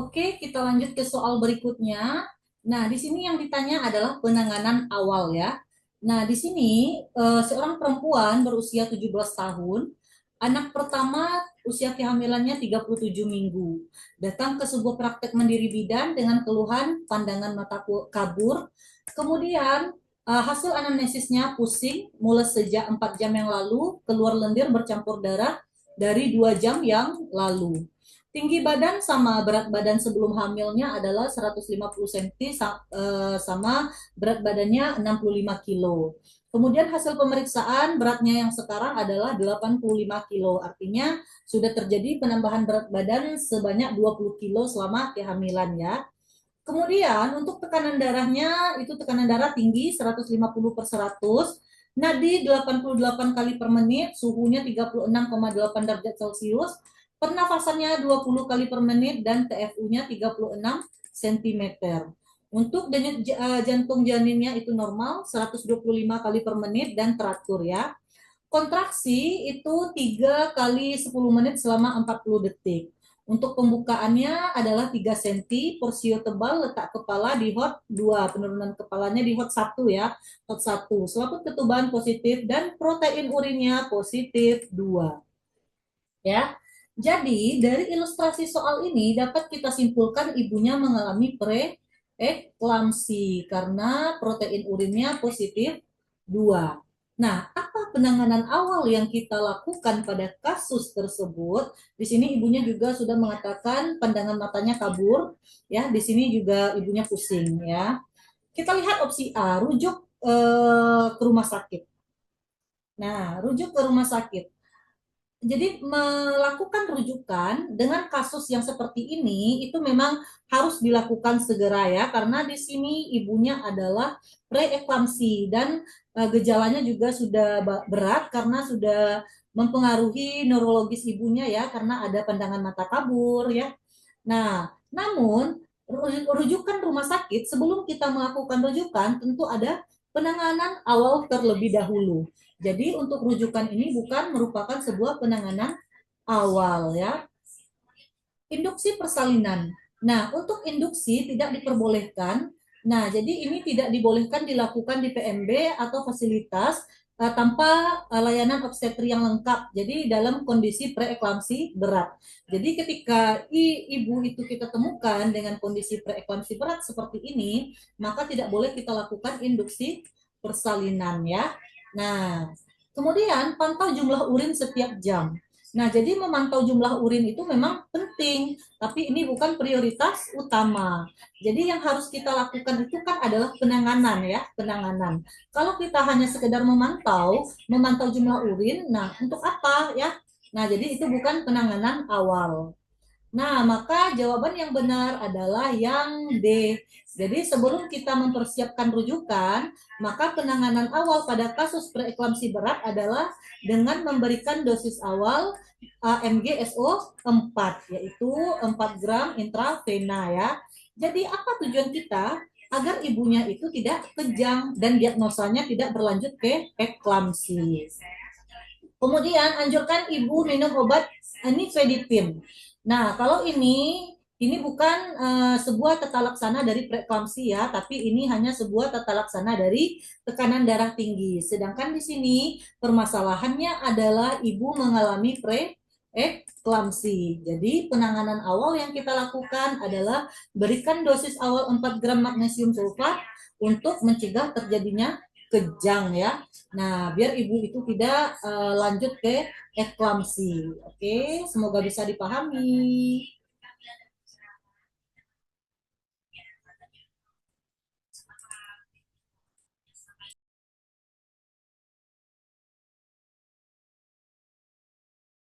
Oke, kita lanjut ke soal berikutnya. Nah, di sini yang ditanya adalah penanganan awal ya. Nah, di sini seorang perempuan berusia 17 tahun, anak pertama usia kehamilannya 37 minggu, datang ke sebuah praktek mandiri bidan dengan keluhan pandangan mata kabur. Kemudian hasil anamnesisnya pusing, mules sejak 4 jam yang lalu, keluar lendir bercampur darah dari 2 jam yang lalu. Tinggi badan sama berat badan sebelum hamilnya adalah 150 cm sama berat badannya 65 kilo. Kemudian hasil pemeriksaan beratnya yang sekarang adalah 85 kilo. Artinya sudah terjadi penambahan berat badan sebanyak 20 kilo selama kehamilan ya. Kemudian untuk tekanan darahnya itu tekanan darah tinggi 150 per 100, nadi 88 kali per menit, suhunya 36,8 derajat Celcius, pernafasannya 20 kali per menit dan TFU-nya 36 cm. Untuk denyut jantung janinnya itu normal 125 kali per menit dan teratur ya. Kontraksi itu 3 kali 10 menit selama 40 detik. Untuk pembukaannya adalah 3 cm, porsio tebal, letak kepala di hot 2, penurunan kepalanya di hot 1 ya, hot 1. Selaput ketuban positif dan protein urinnya positif 2. Ya. Jadi, dari ilustrasi soal ini dapat kita simpulkan ibunya mengalami preeklamsi karena protein urinnya positif 2. Nah, apa penanganan awal yang kita lakukan pada kasus tersebut? Di sini ibunya juga sudah mengatakan pandangan matanya kabur, ya. Di sini juga ibunya pusing, ya. Kita lihat opsi A, rujuk ke rumah sakit. Nah, rujuk ke rumah sakit. Jadi melakukan rujukan dengan kasus yang seperti ini itu memang harus dilakukan segera ya, karena di sini ibunya adalah preeklamsi dan gejalanya juga sudah berat karena sudah mempengaruhi neurologis ibunya ya, karena ada pandangan mata kabur ya. Nah, namun rujukan rumah sakit, sebelum kita melakukan rujukan tentu ada penanganan awal terlebih dahulu. Jadi untuk rujukan ini bukan merupakan sebuah penanganan awal ya. Induksi persalinan. Nah, untuk induksi tidak diperbolehkan. Nah, jadi ini tidak dibolehkan dilakukan di PMB atau fasilitas tanpa layanan obstetri yang lengkap. Jadi dalam kondisi preeklamsi berat. Jadi ketika ibu itu kita temukan dengan kondisi preeklamsi berat seperti ini, maka tidak boleh kita lakukan induksi persalinan ya. Nah, kemudian pantau jumlah urin setiap jam. Nah, jadi memantau jumlah urin itu memang penting, tapi ini bukan prioritas utama. Jadi yang harus kita lakukan itu kan adalah penanganan ya, penanganan. Kalau kita hanya sekedar memantau jumlah urin, nah untuk apa ya? Nah, jadi itu bukan penanganan awal. Nah, maka jawaban yang benar adalah yang D. Jadi sebelum kita mempersiapkan rujukan, maka penanganan awal pada kasus preeklamsi berat adalah dengan memberikan dosis awal AMG-SO 4, yaitu 4 gram intravena ya. Jadi apa tujuan kita? Agar ibunya itu tidak kejang dan diagnosanya tidak berlanjut ke eklamsi. Kemudian anjurkan ibu minum obat nifedipin. Nah, kalau ini bukan sebuah tata laksana dari preeklamsi ya, tapi ini hanya sebuah tata laksana dari tekanan darah tinggi. Sedangkan di sini permasalahannya adalah ibu mengalami preeklamsi. Jadi penanganan awal yang kita lakukan adalah berikan dosis awal 4 gram magnesium sulfat untuk mencegah terjadinya kejang ya. Nah, biar ibu itu tidak lanjut ke eklamsi. Oke, semoga bisa dipahami.